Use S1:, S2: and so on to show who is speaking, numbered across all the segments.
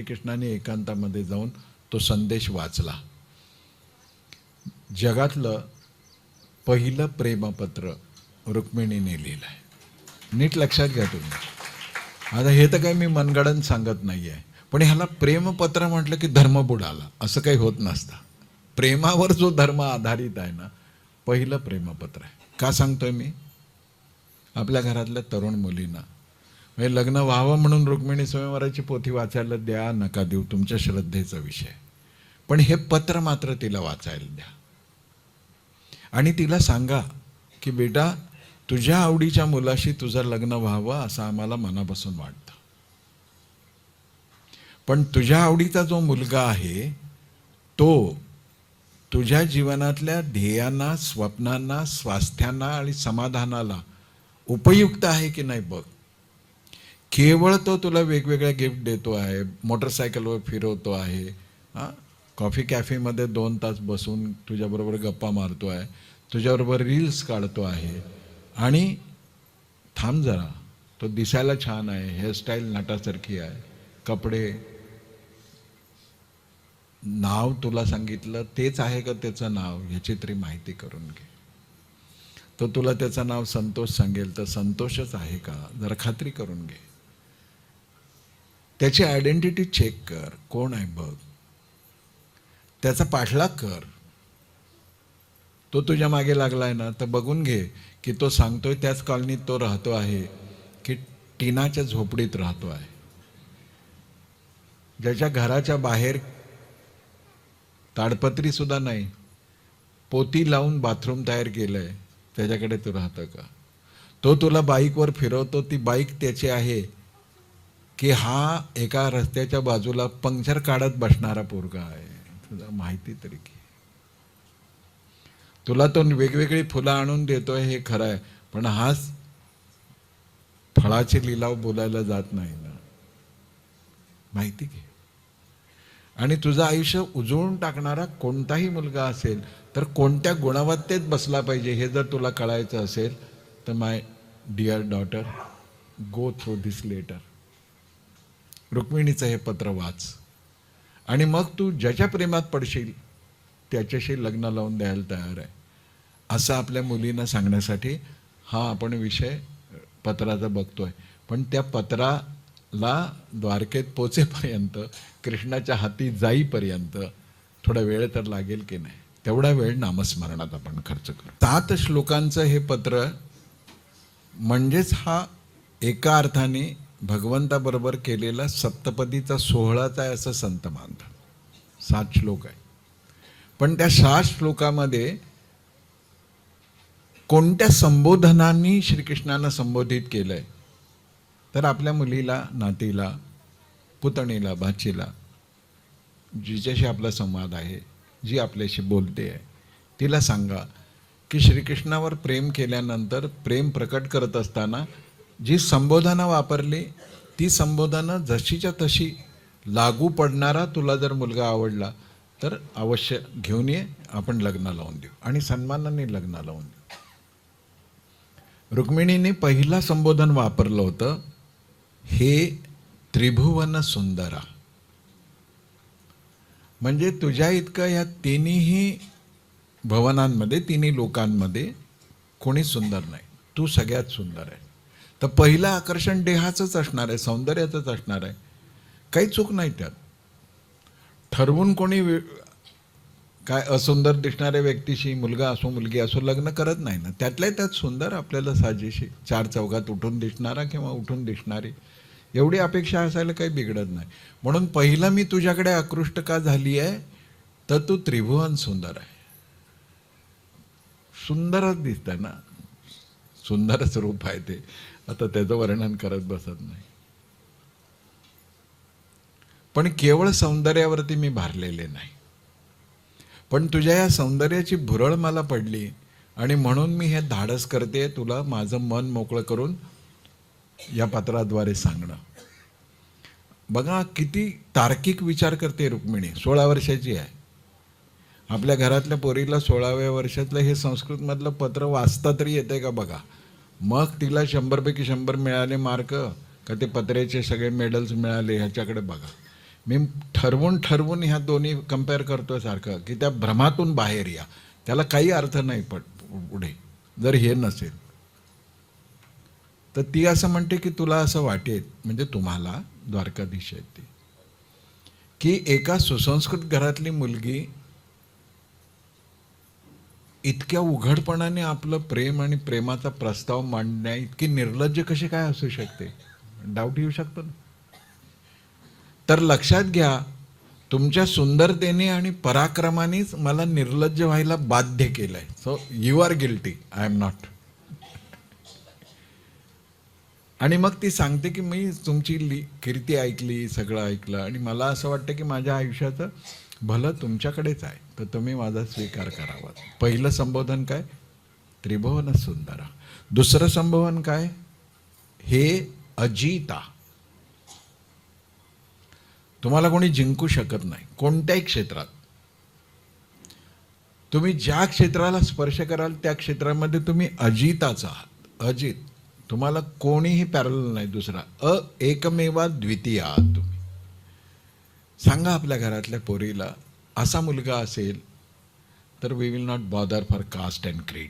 S1: श्रीकृष्णाने एकांतामध्ये जाऊन तो संदेश वाचला. जगातलं पहिलं प्रेमपत्र रुक्मिणीने लिहिलं आहे. नीट लक्षात घ्या तुम्ही. आता हे तर काही मी मनगडन सांगत नाही आहे, पण ह्याला प्रेमपत्र म्हटलं की धर्म बुडाला असं काही होत नसतं. प्रेमावर जो धर्म आधारित आहे ना, पहिलं प्रेमपत्र आहे. का सांगतोय मी? आपल्या घरातल्या तरुण मुलींना म्हणजे लग्न व्हावं म्हणून रुक्मिणी स्वयंवराची पोथी वाचायला द्या, नका देऊ, तुमच्या श्रद्धेचा विषय. पण हे पत्र मात्र तिला वाचायला द्या आणि तिला सांगा की बेटा, तुझ्या आवडीच्या मुलाशी तुझं लग्न व्हावं असं आम्हाला मनापासून वाटतं, पण तुझ्या आवडीचा जो मुलगा आहे तो तुझ्या जीवनातल्या ध्येयांना, स्वप्नांना, स्वास्थ्यांना आणि समाधानाला उपयुक्त आहे की नाही बघ. केवळ तो तुला वेगवेगळ्या गिफ्ट देतो आहे, मोटरसायकलवर फिरवतो आहे, कॉफी कॅफेमध्ये 2 तास बसून तुझ्याबरोबर गप्पा मारतो आहे, तुझ्याबरोबर रील्स काढतो आहे आणि थांब जरा, तो दिसायला छान आहे, हेअरस्टाईल नटासारखी आहे, कपडे, नाव तुला सांगितलं तेच आहे का त्याचं नाव ह्याची तरी माहिती करून घे. तो तुला त्याचं नाव संतोष सांगेल तर संतोषच आहे का जरा खात्री करून घे. त्याची आयडेंटिटी चेक कर, कोण आहे बघ, त्याचा पाठलाग कर. तो तुझ्या मागे लागलाय ना तर बघून घे की तो सांगतोय त्याच कॉलनीत तो राहतो आहे की टिनाच्या झोपडीत राहतो आहे. ज्याच्या घराच्या बाहेर ताडपत्री सुद्धा नाही, पोती लावून बाथरूम तयार केलंय, त्याच्याकडे तू राहतं का? तो तुला बाईकवर फिरवतो, ती बाईक त्याची आहे की हा एका रस्त्याच्या बाजूला पंक्चर काढत बसणारा पोरगा आहे, तुला माहिती तरी की. तुला तो वेगवेगळी फुलं आणून देतोय हे खरं आहे, पण हाच फळाचे लिलाव बोलायला जात नाही ना, माहिती घे. आणि तुझं आयुष्य उजळून टाकणारा कोणताही मुलगा असेल तर कोणत्या गुणवत्तेत बसला पाहिजे हे जर तुला कळायचं असेल तर my dear daughter, go through this letter. रुक्मिणीचं हे पत्र वाच आणि मग तू ज्याच्या प्रेमात पडशील त्याच्याशी लग्न लावून द्यायला तयार आहे असं आपल्या मुलींना सांगण्यासाठी हा आपण विषय पत्राचा बघतोय. पण त्या पत्राला द्वारकेत पोचेपर्यंत, कृष्णाच्या हाती जाईपर्यंत थोडा वेळ तर लागेल की नाही, तेवढा वेळ नामस्मरणात आपण खर्च करू. 7 श्लोकांचं हे पत्र म्हणजेच हा एका अर्थाने भगवंताबरोबर केलेला सप्तपदीचा सोहळाच आहे असं संत मानतात. 7 श्लोक आहे, पण त्या 7 श्लोकामध्ये कोणत्या संबोधनांनी श्रीकृष्णानं संबोधित केलंय तर आपल्या मुलीला, नातीला, पुतणीला, भाचीला, जिच्याशी आपला संवाद आहे, जी आपल्याशी बोलते आहे, तिला सांगा की श्रीकृष्णावर प्रेम केल्यानंतर प्रेम प्रकट करत असताना जी संबोधनं वापरली ती संबोधनं जशीच्या तशी लागू पडणारा तुला जर मुलगा आवडला तर अवश्य घेऊन ये, आपण लग्न लावून देऊ आणि सन्मानाने लग्न लावून देऊ. रुक्मिणीने पहिला संबोधन वापरलं होतं, हे त्रिभुवन सुंदरा. म्हणजे तुझ्या इतकं या तिन्ही भवनांमध्ये, तिन्ही लोकांमध्ये कोणी सुंदर नाही, तू सगळ्यात सुंदर आहे. तर पहिलं आकर्षण देहाचंच असणार आहे, सौंदर्याचंच असणार आहे, काही चूक नाही त्यात. ठरवून कोणी काय असुंदर दिसणाऱ्या व्यक्तीशी, मुलगा असो मुलगी असो, लग्न करत नाही ना. त्यातल्या त्यात सुंदर आपल्याला साजेशी, 4 चौघात उठून दिसणारा किंवा उठून दिसणारी, एवढी अपेक्षा असायला काही बिघडत नाही. म्हणून पहिलं मी तुझ्याकडे आकृष्ट का झाली आहे तर तू त्रिभुवन सुंदर आहे. सुंदरच दिसतंय ना, सुंदरच रूप आहे ते, आता त्याचं वर्णन करत बसत नाही. पण केवळ सौंदर्यावरती मी भारलेले नाही, पण तुझ्या या सौंदर्याची भुरळ मला पडली आणि म्हणून मी हे धाडस करते तुला माझं मन मोकळं करून या पत्राद्वारे सांगणं. बघा किती तार्किक विचार करते रुक्मिणी. 16 वर्षाची आहे. आपल्या घरातल्या पोरीला 16व्या वर्षातलं हे संस्कृतमधलं पत्र वाचता तरी येतंय का बघा. मग तिला 100 पैकी 100 मिळाले मार्क का ते पत्र्याचे सगळे मेडल्स मिळाले ह्याच्याकडे बघा. मी ठरवून ह्या दोन्ही कम्पेअर करतोय सारखं, की त्या भ्रमातून बाहेर या. त्याला काही अर्थ नाही पुढे जर हे नसेल तर. ती असं म्हणते की तुला असं वाटेल, म्हणजे तुम्हाला द्वारकाधीश आहेत ते, की एका सुसंस्कृत घरातली मुलगी इतक्या उघडपणाने आपलं प्रेम आणि प्रेमाचा प्रस्ताव मांडण्या इतकी निर्लज्ज कशी काय असू शकते? डाऊट येऊ शकतो ना. तर लक्षात घ्या, तुमच्या सुंदरतेने आणि पराक्रमानेच मला निर्लज्ज व्हायला बाध्य केलंय. So you are guilty, I am not. आणि मग ती सांगते की मी तुमची कीर्ती ऐकली, सगळं ऐकलं, आणि मला असं वाटतं की माझ्या आयुष्याचं भलं तुमच्याकडेच आहे, तर तुम्ही माझा स्वीकार करावा. पहिलं संबोधन काय? त्रिभुवन सुंदर. दुसरं संबोधन काय? हे अजिता. तुम्हाला कोणी जिंकू शकत नाही कोणत्याही क्षेत्रात. तुम्ही ज्या क्षेत्राला स्पर्श कराल त्या क्षेत्रामध्ये तुम्ही अजिताचा आहात. अजित. तुम्हाला कोणीही पॅरलल नाही दुसरा. एकमेवा द्वितीय आहात तुम्ही. सांगा आपल्या घरातल्या पोरीला, असा मुलगा असेल तर we will not bother for caste and creed.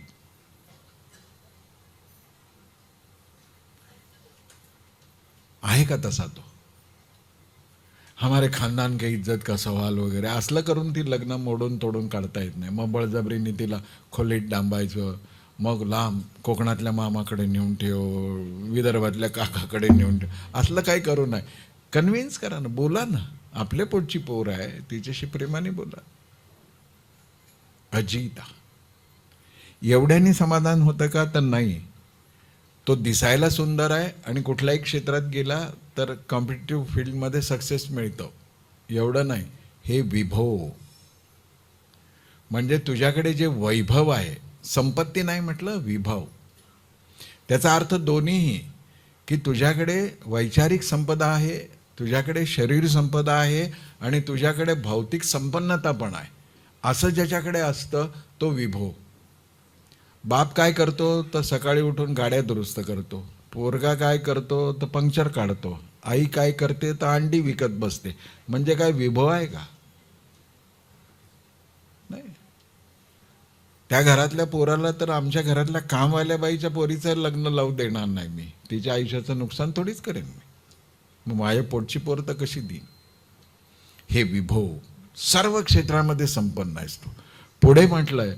S1: आहे का तसा तो? हमारे खानदान के इज्जत का सवाल वगैरे असलं करून ती लग्न मोडून तोडून काढता येत नाही. मग बळजबरीने तिला खोलीत डांबायचं, मग लांब कोकणातल्या मामाकडे नेऊन ठेव, विदर्भातल्या काकाकडे नेऊन ठेव, असलं काही करू नये. कन्व्हिन्स करा ना, बोला ना. आपल्या पोटची पोर आहे, तिच्याशी प्रेमाने बोला. अजिता. एवढ्याने समाधान होतं का? तर नाही. तो दिसायला सुंदर आहे आणि कुठल्याही क्षेत्रात गेला तर कॉम्पिटिटिव्ह फील्डमध्ये सक्सेस मिळतं, एवढं नाही. हे विभव, म्हणजे तुझ्याकडे जे वैभव आहे, संपत्ती नाही म्हटलं, विभव. त्याचा अर्थ दोन्हीही, की तुझ्याकडे वैचारिक संपदा आहे, तुझ्याकडे शरीर संपदा आहे, आणि तुझ्याकडे भौतिक संपन्नता पण आहे. असं ज्याच्याकडे असतं तो विभव. बाप काय करतो? तर सकाळी उठून गाड्या दुरुस्त करतो. पोरगा काय करतो? तर पंक्चर काढतो. आई काय करते? तर अंडी विकत बसते. म्हणजे काय विभव आहे का? नाही. त्या घरातल्या पोराला तर आमच्या घरातल्या कामवाल्या बाईच्या पोरीचं लग्न लावू देणार नाही मी. तिच्या आयुष्याचं नुकसान थोडीच करेन मी. मग माझ्या पोटची पोर तर कशी देईन? हे विभव. सर्व क्षेत्रामध्ये संपन्न आहेस तू. पुढे म्हटलंय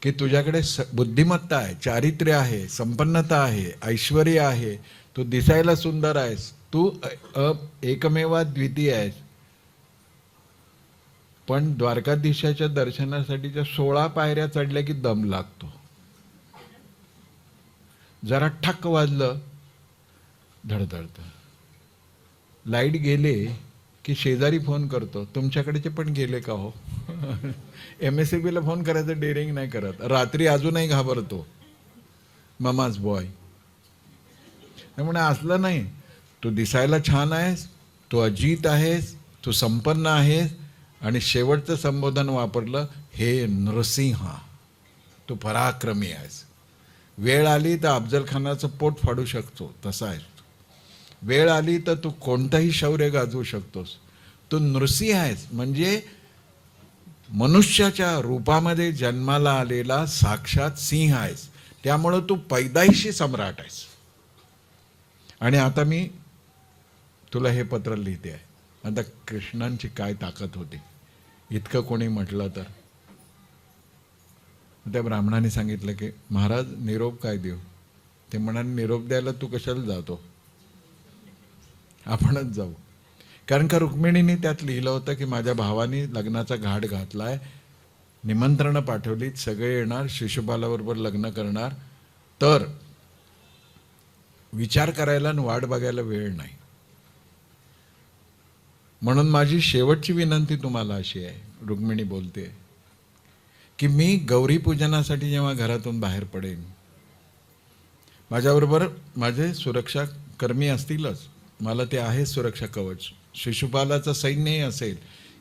S1: की तुझ्याकडे बुद्धिमत्ता आहे, चारित्र्य आहे, संपन्नता आहे, ऐश्वर्य आहे, तू दिसायला सुंदर आहेस, तू एकमेवा द्वितीय आहेस. पण द्वारकाधीशाच्या दर्शनासाठीच्या 16 पायऱ्या चढल्या की दम लागतो. जरा ठक्क वाजलं धडधडतं. लाईट गेले की शेजारी फोन करतो, तुमच्याकडेचे पण गेले का हो? MSCBला फोन करायचं डेअरिंग नाही करत. रात्री अजूनही घाबरतो, मामाज बॉय. त्यामुळे असलं नाही. तू दिसायला छान आहेस, तू अजित आहेस, तू संपन्न आहेस, आणि शेवटचं संबोधन वापरलं, हे नृसिंहा, तू पराक्रमी आहेस. वेळ आली तर अफजल खानाचं पोट फाडू शकतो, तसा आहेस. वेळ आली तर तू कोणतंही शौर्य गाजवू शकतोस. तू नृसिंह आहेस, म्हणजे मनुष्याच्या रूपामध्ये जन्माला आलेला साक्षात सिंह आहेस. त्यामुळं तू पैदाइशी सम्राट आहेस. आणि आता मी तुला हे पत्र लिहिते आहे. आता कृष्णांची काय ताकद होती, इतकं कोणी म्हटलं तर. त्या ब्राह्मणाने सांगितलं की महाराज निरोप काय देऊ? ते म्हणाले, निरोप द्यायला तू कशाला जातो, आपणच जाऊ. कारण का रुक्मिणीने त्यात लिहिलं होतं की माझ्या भावाने लग्नाचा घाट घातलाय, निमंत्रणं पाठवलीत, सगळे येणार, शिशुपालाबरोबर लग्न करणार, तर विचार करायला आणि वाट बघायला वेळ नाही. म्हणून माझी शेवटची विनंती तुम्हाला अशी आहे, रुक्मिणी बोलते, की मी गौरी पूजनासाठी जेव्हा घरातून बाहेर पडेन, माझ्याबरोबर माझे सुरक्षा कर्मी असतीलच, मला ते आहे सुरक्षा कवच, शिशुपालाचं सैन्यही असेल.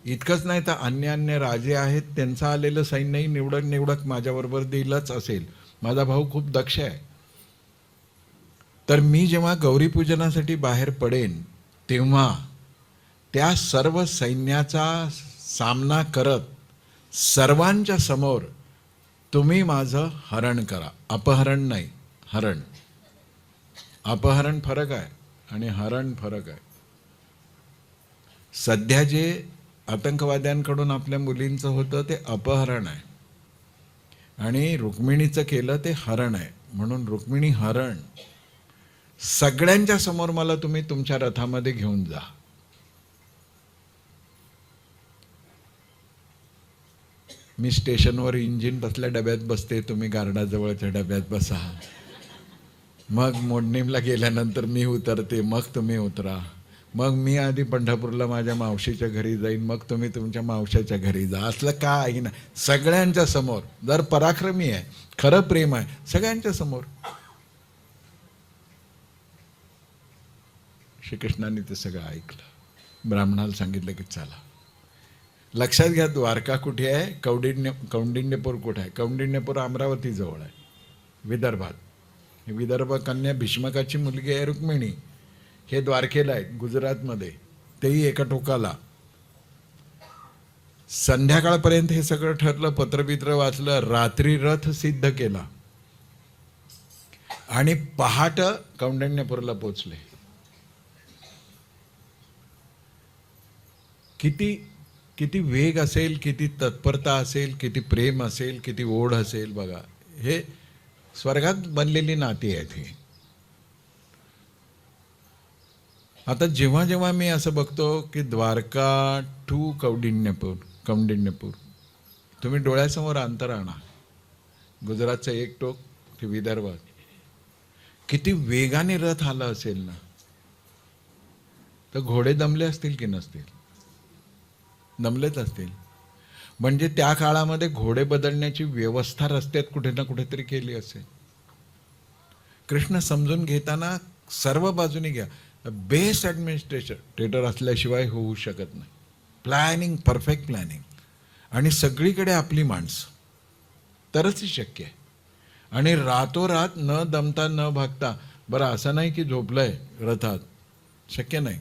S1: इतकंच नाही तर अन्य राजे आहेत, त्यांचं आलेलं सैन्यही निवडक माझ्याबरोबर देईलच असेल. माझा भाऊ खूप दक्ष आहे. तर मी जेव्हा गौरी पूजनासाठी बाहेर पडेन तेव्हा त्या सर्व सैन्याचा सामना करत सर्वांच्या समोर तुम्ही माझं हरण करा. अपहरण नाही, हरण. अपहरण फरक आहे आणि हरण फरक आहे. सध्या जे आतंकवाद्यांकडून आपल्या मुलींचं होतं ते अपहरण आहे आणि रुक्मिणीचं केलं ते हरण आहे. म्हणून रुक्मिणी हरण. सगळ्यांच्या समोर मला तुम्ही तुमच्या रथामध्ये घेऊन जा. मी स्टेशनवर इंजिन बसल्या डब्यात बसते, तुम्ही गार्डाजवळच्या डब्यात बसा. मग मोडणीमला गेल्यानंतर मी उतरते, मग तुम्ही उतरा. मग मी आधी पंढरपूरला माझ्या मावशीच्या घरी जाईन, मग तुम्ही तुमच्या मावशाच्या घरी जा. असलं का आहे ना, सगळ्यांच्या समोर. जर पराक्रमी आहे, खरं प्रेम आहे, सगळ्यांच्या समोर. श्रीकृष्णाने ते सगळं ऐकलं. ब्राह्मणाला सांगितलं की चला. लक्षात घ्या, द्वारका कुठे आहे, कौंडिण्यपूर कुठे आहे. कौंडिण्यपूर अमरावती जवळ आहे, विदर्भात. हे विदर्भ कन्या भीष्मकाची मुलगी आहे रुक्मिणी. हे द्वारकेला आहे, गुजरातमध्ये, तेही एका टोकाला. संध्याकाळपर्यंत हे सगळं ठरलं, पत्रबित्र वाचलं, रात्री रथ सिद्ध केला आणि पहाट कौंडिण्यपूरला पोचले. किती वेग असेल, किती तत्परता असेल, किती प्रेम असेल, किती ओढ असेल बघा. हे स्वर्गात बनलेली नाती आहेत ही. आता जेव्हा जेव्हा मी असं बघतो की द्वारका टू कौंडिण्यपूर, तुम्ही डोळ्यासमोर अंतर आणा. गुजरातचं एक टोक ते विदर्भात. किती वेगाने रथ आला असेल ना. तर घोडे दमले असतील की नसतील? दमलेच असतील. म्हणजे त्या काळामध्ये घोडे बदलण्याची व्यवस्था रस्त्यात कुठे ना कुठेतरी केली असेल. कृष्ण समजून घेताना सर्व बाजूने घ्या. बेस्ट ॲडमिनिस्ट्रेटर असल्याशिवाय होऊ शकत नाही. प्लॅनिंग, परफेक्ट प्लॅनिंग, आणि सगळीकडे आपली माणसं, तरच शक्य आहे. आणि रातोरात न दमता न भागता. बरं, असं नाही की झोपलंय रथात, शक्य नाही.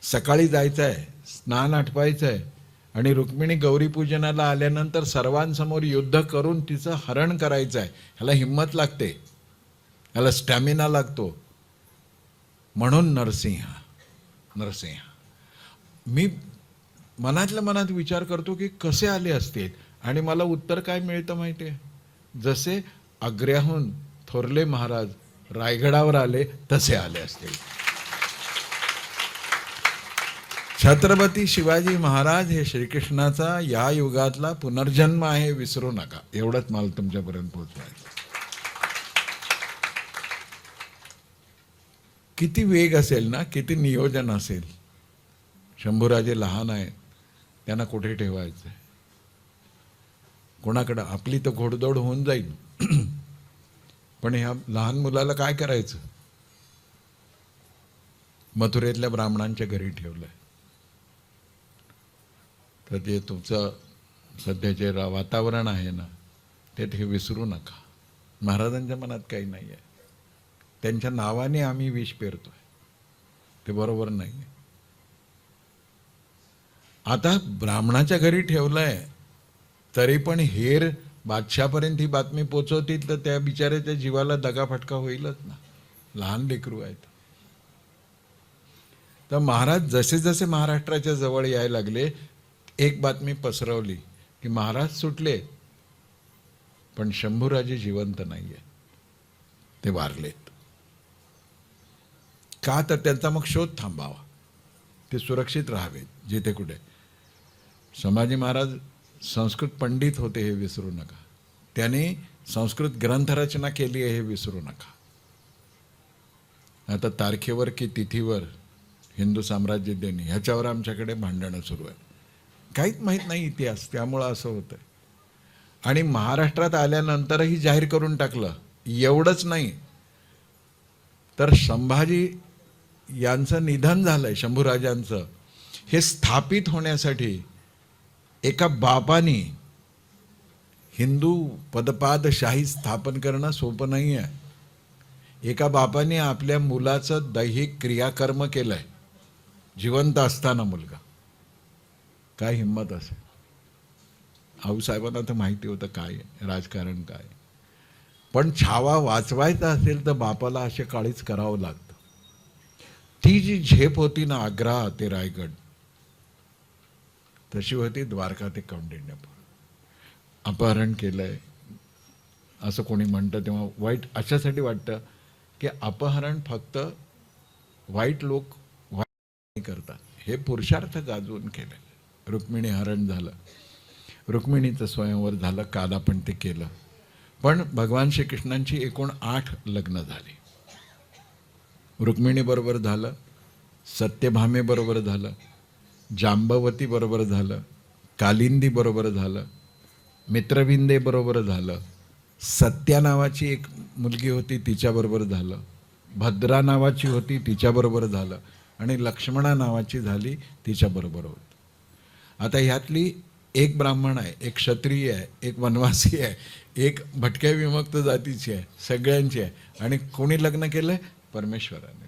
S1: सकाळी जायचं आहे, स्नान आटवायचं आहे आणि रुक्मिणी गौरीपूजनाला आल्यानंतर सर्वांसमोर युद्ध करून तिचं हरण करायचं आहे. ह्याला हिंमत लागते, ह्याला स्टॅमिना लागतो. म्हणून नरसिंह. मी मनातल्या मनात विचार करतो की कसे आले असतील, आणि मला उत्तर काय मिळतं माहिती आहे? जसे आग्र्याहून थोरले महाराज रायगडावर आले तसे आले असतील. छत्रपती शिवाजी महाराज हे श्रीकृष्णाचा या युगातला पुनर्जन्म आहे, विसरू नका. एवढंच मला तुमच्यापर्यंत पोहोचवायचं. किती वेग असेल ना, किती नियोजन असेल. शंभूराजे लहान आहेत, त्यांना कुठे ठेवायचं आहे, कोणाकडं? आपली तर घोडदौड होऊन जाईल, पण ह्या लहान मुलाला काय करायचं? मथुरेतल्या ब्राह्मणांच्या घरी ठेवलंय. तर ते तुमचं सध्याचे वातावरण आहे ना, ते विसरू नका. महाराजांच्या मनात काही नाही आहे. त्यांच्या नावाने आम्ही विष पेरतोय, ते बरोबर नाही. आता ब्राह्मणाच्या घरी ठेवलंय, तरी पण हेर बादशापर्यंत ही बातमी पोचवतील तर त्या बिचाऱ्याच्या जीवाला दगाफटका होईलच ना. लहान लेकरू आहेत. तर महाराज जसे जसे महाराष्ट्राच्या जवळ यायला लागले, एक बातमी पसरवली की महाराज सुटले, पण शंभूराजे जिवंत नाहीये, ते वारलेत. का? तर त्यांचा मग शोध थांबावा, ते सुरक्षित राहावेत जिथे कुठे. संभाजी महाराज संस्कृत पंडित होते, हे विसरू नका. त्याने संस्कृत ग्रंथरचना केली आहे, हे विसरू नका. आता तारखेवर की तिथीवर हिंदू साम्राज्य देणे, ह्याच्यावर आमच्याकडे भांडणं सुरू आहे. काहीच माहीत नाही इतिहास, त्यामुळं असं होतं. आणि महाराष्ट्रात आल्यानंतरही जाहीर करून टाकलं. एवढंच नाही तर संभाजी यांचं निधन झालंय, शंभूराजांचं, हे स्थापित होण्यासाठी एका बापानी हिंदू पदपादशाही स्थापन करणं सोपं नाही आहे. एका बापाने आपल्या मुलाचं दैहिक क्रियाकर्म केलंय. जिवंत असताना मुलगा, काय हिंमत असेल. आऊसाहेबांना तर माहिती होतं काय राजकारण काय, पण छावा वाचवायचा असेल तर बापाला असे काळीच करावं लागतं. ती जी झेप होती ना आग्रा ते रायगड, तशी होती द्वारका ते कौंडिण्यपूर. अपहरण केलंय असं कोणी म्हणतं तेव्हा वाईट अशासाठी वाटतं की अपहरण फक्त वाईट लोक वाईट करतात, हे पुरुषार्थ गाजवून केलं. रुक्मिणी हरण झालं, रुक्मिणीचं स्वयंवर झालं, काल आपण ते केलं. पण भगवान श्रीकृष्णांची एकूण 8 लग्न झाली. रुक्मिणीबरोबर झालं, सत्यभामेबरोबर झालं, जांबवतीबरोबर झालं, कालिंदीबरोबर झालं, मित्रविंदेबरोबर झालं, सत्या नावाची एक मुलगी होती तिच्याबरोबर झालं, भद्रा नावाची होती तिच्याबरोबर झालं, आणि लक्ष्मणा नावाची झाली तिच्याबरोबर होती. आता ह्यातली एक ब्राह्मण आहे, एक क्षत्रिय आहे, एक वनवासी आहे, एक भटक्या विमुक्त जातीची आहे, सगळ्यांची आहे. आणि कोणी लग्न केलंय? परमेश्वराने.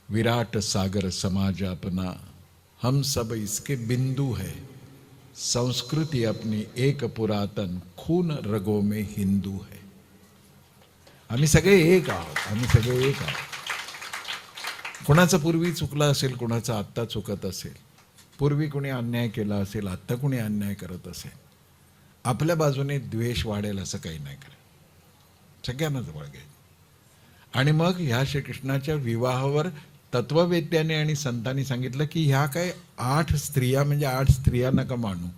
S1: विराट सागर समाज अपना, हम सब इसके बिंदु है, संस्कृति अपनी एक पुरातन, खून रगों में हिंदू है. आम्ही सगळे एक आहोत, आम्ही सगळे एक आहोत. कोणाचं पूर्वी चुकलं असेल, कोणाचं आत्ता चुकत असेल, पूर्वी कोणी अन्याय केला असेल, आत्ता कोणी अन्याय करत असेल, आपल्या बाजूने द्वेष वाढेल असं काही नाही करायचं, सगळ्यांना जवळ घ्यायचं. आणि मग ह्या श्रीकृष्णाच्या विवाहावर तत्ववेत्याने आणि संतांनी सांगितलं की ह्या काय 8 स्त्रिया म्हणजे 8 स्त्रिया नका मानू,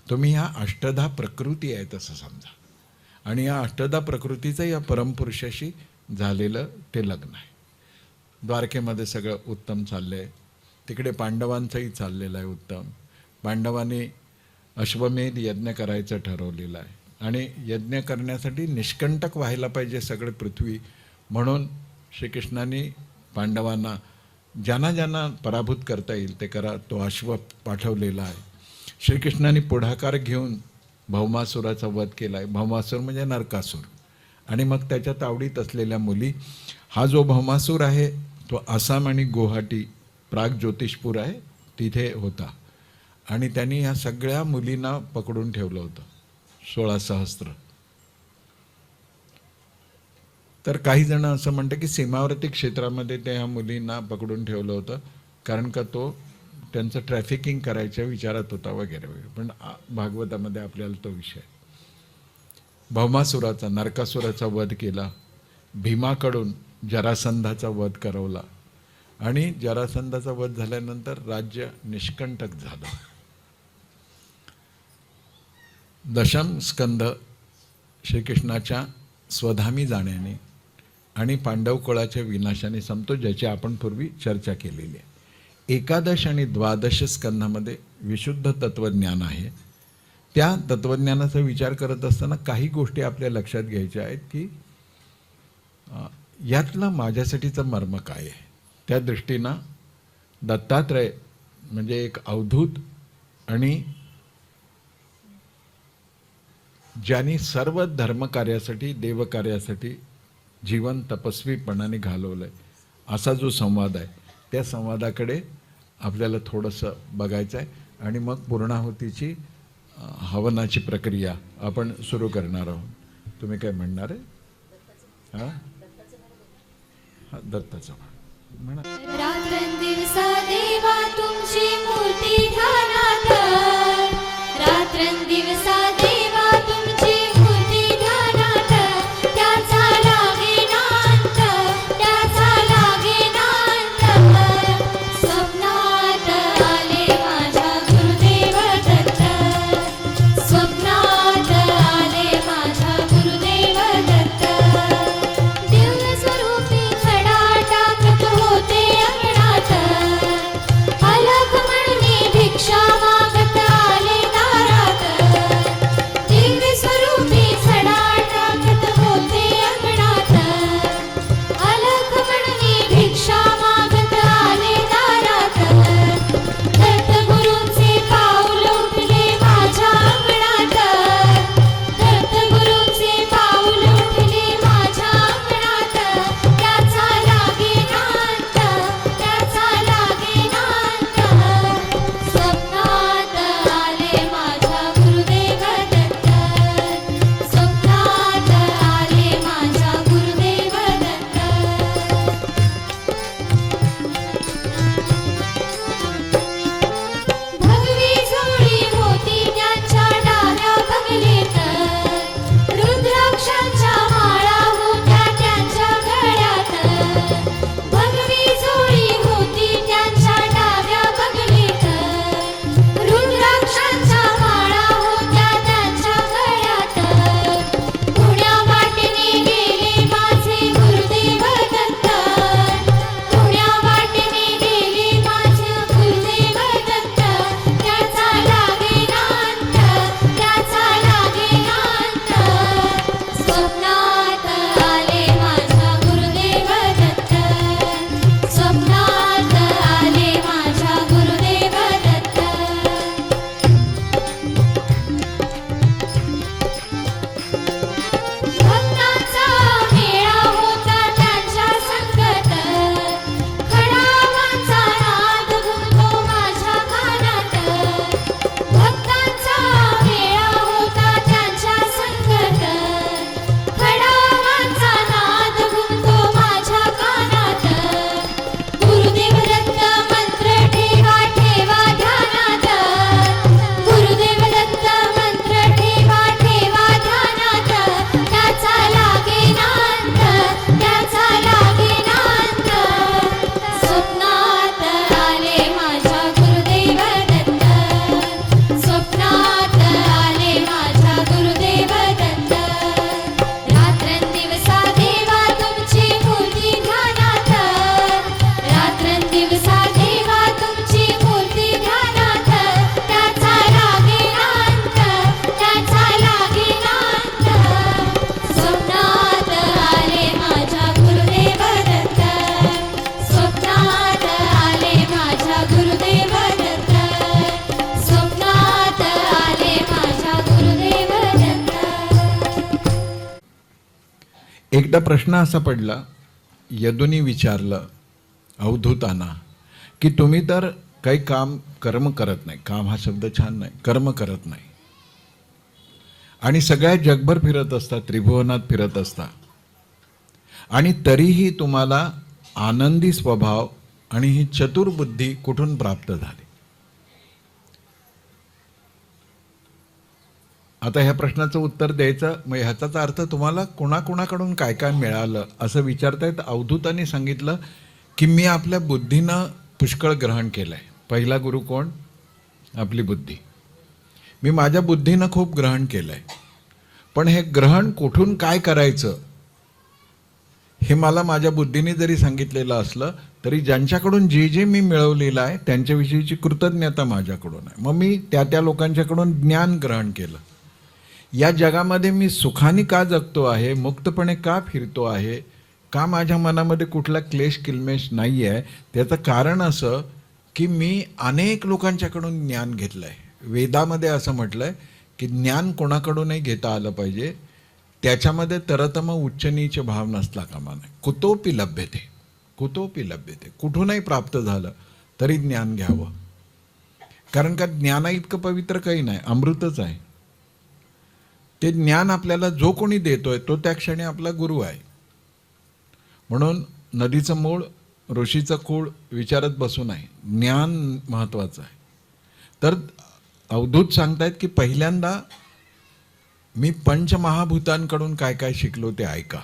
S1: तुम्ही ह्या अष्टधा प्रकृती आहेत असं समजा. आणि या अष्टधा प्रकृतीचं या परमपुरुषाशी झालेलं ते लग्न आहे. द्वारकेमध्ये सगळं उत्तम चाललं आहे, तिकडे पांडवांचंही चाललेलं आहे उत्तम. पांडवांनी अश्वमेध यज्ञ करायचं ठरवलेलं आहे, आणि यज्ञ करण्यासाठी निष्कंटक व्हायला पाहिजे सगळे पृथ्वी, म्हणून श्रीकृष्णाने पांडवांना ज्यांना ज्यांना पराभूत करता येईल ते करा, तो अश्व पाठवलेला आहे. श्रीकृष्णाने पुढाकार घेऊन भौमासुराचा वध केला आहे. भौमासूर म्हणजे नरकासूर, आणि मग त्याच्या तावडीत असलेल्या मुली. हा जो भौमासूर आहे तो आसाम आणि गुवाहाटी प्राग ज्योतिषपूर आहे तिथे होता, आणि त्यांनी ह्या सगळ्या मुलींना पकडून ठेवलं होतं, 16 सहस्त्र. तर काही जण असं म्हणतात की सीमावर्ती क्षेत्रामध्ये त्या मुलींना पकडून ठेवलं होतं, कारण का तो त्यांचं ट्रॅफिकिंग करायच्या विचारात होता वगैरे वगैरे. पण भागवतामध्ये आपल्याला तो विषय. भौमासुराचा, नरकासुराचा वध केला, भीमाकडून जरासंधाचा वध करवला, आणि जरासंधाचा वध झाल्यानंतर राज्य निष्कंटक झालं. दशम स्कंद श्रीकृष्णाच्या स्वधामी जाण्याने आणि पांडव कुळाच्या विनाशाने संपतो, ज्याची आपण पूर्वी चर्चा केलेली आहे. एकादश आणि द्वादश स्कंधामध्ये विशुद्ध तत्वज्ञान आहे. त्या तत्वज्ञानाचा विचार करत असताना काही गोष्टी आपल्या लक्षात घ्यायच्या आहेत की यातलं माझ्यासाठीचं मर्म काय आहे. त्या दृष्टीनं दत्तात्रय म्हणजे एक अवधूत, आणि ज्यांनी सर्व धर्मकार्यासाठी, देवकार्यासाठी जीवन तपस्वीपणाने घालवलं आहे, असा जो संवाद आहे त्या संवादाकडे आपल्याला थोडंसं बघायचं आहे. आणि मग पूर्णाहुतीची हवनाची प्रक्रिया आपण सुरू करणार आहोत. तुम्ही काय म्हणणार आहे? हां हां, दत्ताचं म्हणा.
S2: रात्रंदिवसा देवा तुमची मूर्ती ध्यानात, रात्रंदिवसा देवा तुमची मूर्ती ध्यानात, त्याचा लागेनांत, त्याचा लागेनांत. स्वप्नात आले माझ्या गुरुदेव दत्त, स्वप्नात आले माझ्या गुरुदेव दत्त. दिव्य स्वरूपी खडा टाकत होते अंगणात, अलग म्हणून भिक्षा मागत
S1: एकदा प्रश्न असा पडला, यदूनी विचारलं अवधूतांना की तुम्ही तर काही कर्म करत नाही, काम हा शब्द छान नाही, कर्म करत नाही आणि सगळ्या जगभर फिरत असता, त्रिभुवनात फिरत असता आणि तरीही तुम्हाला आनंदी स्वभाव आणि ही चतुर बुद्धी कुठून प्राप्त झाली? आता ह्या प्रश्नाचं उत्तर द्यायचं, मग ह्याचाच अर्थ तुम्हाला कोणाकोणाकडून काय काय मिळालं असं विचारतायत. अवधूतांनी सांगितलं की मी आपल्या बुद्धीनं पुष्कळ ग्रहण केलंय. पहिला गुरु कोण? आपली बुद्धी. मी माझ्या बुद्धीनं खूप ग्रहण केलंय, पण हे ग्रहण कुठून काय करायचं हे मला माझ्या बुद्धीने जरी सांगितलेलं असलं तरी ज्यांच्याकडून जे जे मी मिळवलेलं आहे त्यांच्याविषयीची कृतज्ञता माझ्याकडून आहे. मग मी त्या लोकांच्याकडून ज्ञान ग्रहण केलं. या जगामध्ये मी सुखाने का जगतो आहे, मुक्तपणे का फिरतो आहे, का माझ्या मनामध्ये कुठला क्लेश किल्मेश नाही आहे, त्याचं कारण असं की मी अनेक लोकांच्याकडून ज्ञान घेतलं आहे. वेदामध्ये असं म्हटलंय की ज्ञान कोणाकडूनही घेता आलं पाहिजे, त्याच्यामध्ये तरतम उच्च नीच भाव नसला कामा नये. कुतोपी लभ्यते, कुतोपी लभ्यते, कुठूनही प्राप्त झालं तरी ज्ञान घ्यावं. कारण का ज्ञाना इतकं पवित्र काही नाही, अमृतच आहे. ते ज्ञान आपल्याला जो कोणी देतोय तो त्या क्षणी आपला गुरु आहे. म्हणून नदीचं मूळ, ऋषीचं खूळ विचारत बसू नये, ज्ञान महत्वाचं आहे. तर अवधूत सांगतायत की पहिल्यांदा मी पंचमहाभूतांकडून काय काय शिकलो ते ऐका.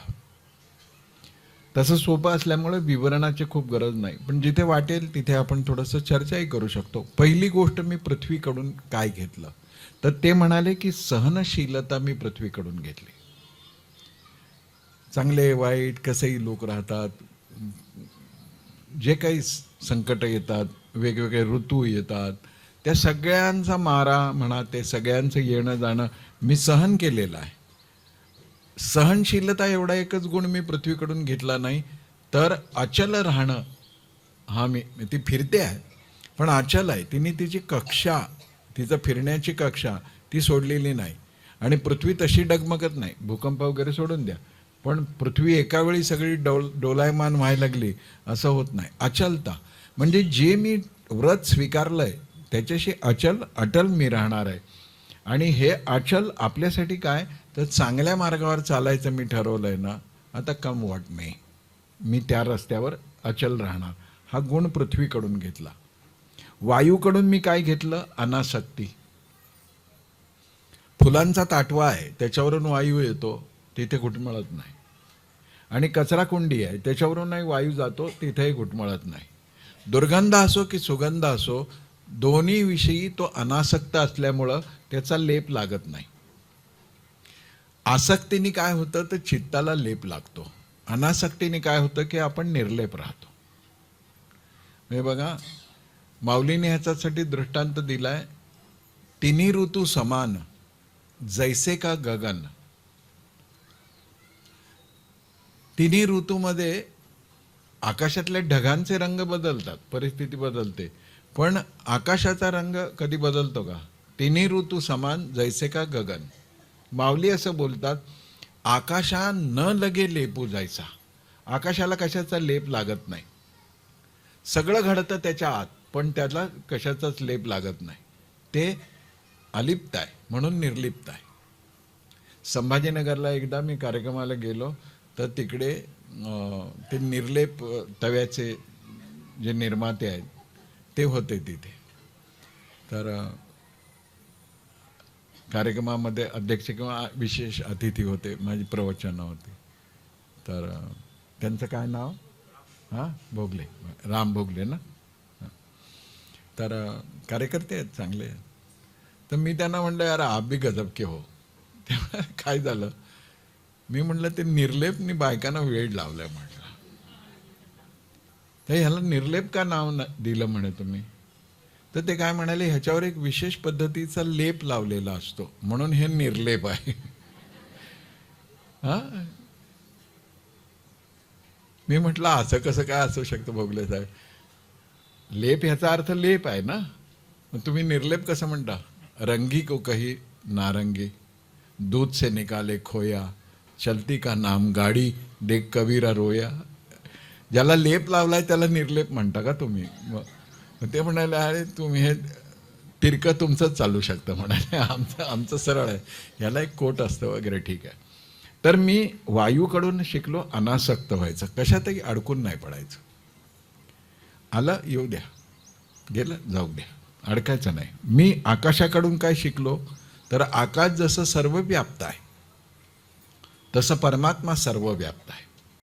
S1: तसं सोपं असल्यामुळे विवरणाची खूप गरज नाही, पण जिथे वाटेल तिथे आपण थोडंसं चर्चाही करू शकतो. पहिली गोष्ट मी पृथ्वीकडून काय घेतलं, तर ते म्हणाले की सहनशीलता मी पृथ्वीकडून घेतली. चांगले वाईट कसेही लोक राहतात, जे काही संकट येतात, वेगवेगळे ऋतू येतात, त्या सगळ्यांचा मारा म्हणा, ते सगळ्यांचं येणं जाणं मी सहन केलेलं आहे. सहनशीलता एवढा एकच गुण मी पृथ्वीकडून घेतला नाही, तर अचल राहणं हा ती फिरते आहे पण अचल आहे. तिने तिची कक्षा, तिचं फिरण्याची कक्षा ती सोडलेली नाही. आणि पृथ्वी तशी डगमगत नाही, भूकंप वगैरे सोडून द्या, पण पृथ्वी एका वेळी सगळी डोलायमान व्हायला लागली असं होत नाही. अचलता म्हणजे जे मी व्रत स्वीकारलंय त्याच्याशी अटल मी राहणार आहे. आणि हे अचल आपल्यासाठी काय, तर चांगल्या मार्गावर चालायचं मी ठरवलंय ना, आता कम वॉट मी त्या रस्त्यावर अचल राहणार. हा गुण पृथ्वीकडून घेतला. वायूकडून मी काय घेतलं? अनासक्ती. फुलांचा ताटवा आहे, त्याच्यावरून वायू येतो, तिथे घुटमळत नाही. आणि कचरा कुंडी आहे, त्याच्यावरूनही वायू जातो, तिथेही घुटमळत नाही. दुर्गंध असो की सुगंध असो, दोन्ही विषयी तो अनासक्त असल्यामुळं त्याचा लेप लागत नाही. आसक्तीने काय होतं तर चित्ताला लेप लागतो. अनासक्तीने काय होतं की आपण निर्लेप राहतो. हे बघा, माऊलीने ह्याच्यासाठी दृष्टांत दिलाय, तिन्ही ऋतू समान जैसे का गगन. तिन्ही ऋतूमध्ये आकाशातल्या ढगांचे रंग बदलतात, परिस्थिती बदलते, पण आकाशाचा रंग कधी बदलतो का? तिन्ही ऋतू समान जैसे का गगन. माऊली असं बोलतात, आकाशा न लगे लेपू जायचा. आकाशाला कशाचा लेप लागत नाही. सगळं घडतं त्याच्या आत, पण त्याला कशाचाच लेप लागत नाही. ते अलिप्त आहे, म्हणून निर्लिप्त आहे. संभाजीनगरला एकदा मी कार्यक्रमाला गेलो, तर तिकडे ते निर्लेप तव्याचे जे निर्माते आहेत ते होते तिथे. तर कार्यक्रमामध्ये अध्यक्ष किंवा विशेष अतिथी होते, माझी प्रवचनं होती. तर त्यांचं काय नाव? हां, भोगले, राम भोगले ना. तर कार्यकर्ते आहेत चांगले. तर मी त्यांना म्हणलं, यार आप भी गजब के हो. तेव्हा काय झालं, मी म्हटलं ते निर्लेपनी बायकांना वेळ लावलाय म्हटलं. तर ह्याला निर्लेप का नाव दिलं म्हणे तुम्ही? तर ते काय म्हणाले, ह्याच्यावर एक विशेष पद्धतीचा लेप लावलेला असतो, म्हणून हे निर्लेप आहे. हा, मी म्हटलं असं कसं काय असू शकतं भोगले साहेब? लेप ह्याचा अर्थ लेप आहे ना, मग तुम्ही निर्लेप कसं म्हणता? रंगी को कही नारंगी, दूध से निकाले खोया, चलती का नाम गाडी देख कबीरा रोया. ज्याला लेप लावलाय त्याला निर्लेप म्हणता का तुम्ही? मग ते म्हणाले अरे तुम्ही हे तिरकं तुमचंच चालू शकतं म्हणाले, आमचं सरळ आहे, याला एक कोट असतं वगैरे. ठीक आहे. तर मी वायूकडून शिकलो अनासक्त व्हायचं, कशातही अडकून नाही पडायचं. आलं येऊ द्या, गेलं जाऊ द्या, अडकायचं नाही. मी आकाशाकडून काय शिकलो तर आकाश जसं सर्वव्याप्त आहे तसं परमात्मा सर्वव्याप्त आहे.